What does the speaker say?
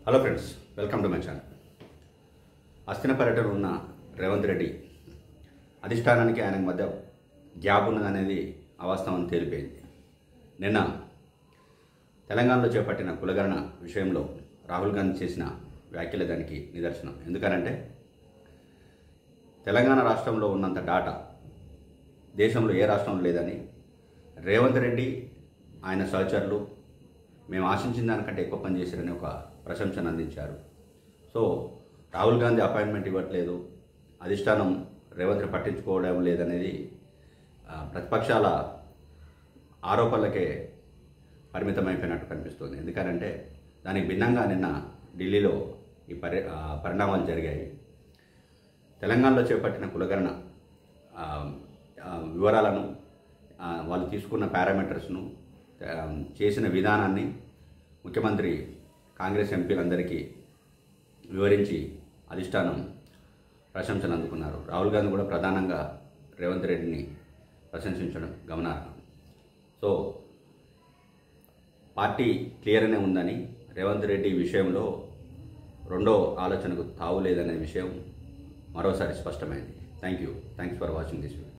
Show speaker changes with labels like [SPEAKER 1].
[SPEAKER 1] Hello friends, welcome to my channel. అస్థిన పర్యటన ఉన్న రేవంత్ రెడ్డి అధిష్టానానికి ఆయనకు మధ్య గ్యాప్ ఉన్నదనేది అవాస్తవం తేలిపోయింది. నిన్న తెలంగాణలో చేపట్టిన కులగణన విషయంలో రాహుల్ గాంధీ చేసిన వ్యాఖ్యలే దానికి నిదర్శనం. ఎందుకనంటే తెలంగాణ రాష్ట్రంలో ఉన్నంత డాటా దేశంలో ఏ రాష్ట్రంలో లేదని రేవంత్ రెడ్డి ఆయన సహచరులు మేము ఆశించిన దానికంటే ఎక్కువ పనిచేశారని ఒక ప్రశంసను అందించారు. సో రాహుల్ గాంధీ అపాయింట్మెంట్ ఇవ్వట్లేదు, అధిష్టానం రేవంత్ రెడ్డి పట్టించుకోవడం లేదనేది ప్రతిపక్షాల ఆరోపణలకే పరిమితమైపోయినట్టు కనిపిస్తుంది. ఎందుకంటే దానికి భిన్నంగా నిన్న ఢిల్లీలో ఈ పరిణామాలు జరిగాయి. తెలంగాణలో చేపట్టిన కులగణన వివరాలను, వాళ్ళు తీసుకున్న పారామీటర్స్ను, చేసిన విధానాన్ని ముఖ్యమంత్రి కాంగ్రెస్ ఎంపీలందరికీ వివరించి అధిష్టానం ప్రశంసలు అందుకున్నారు. రాహుల్ గాంధీ కూడా ప్రధానంగా రేవంత్ రెడ్డిని ప్రశంసించడం గమనార్హం. సో పార్టీ క్లియర్గానే ఉందని, రేవంత్ రెడ్డి విషయంలో రెండో ఆలోచనకు తావు లేదనే విషయం మరోసారి స్పష్టమైంది. Thanks for watching this video.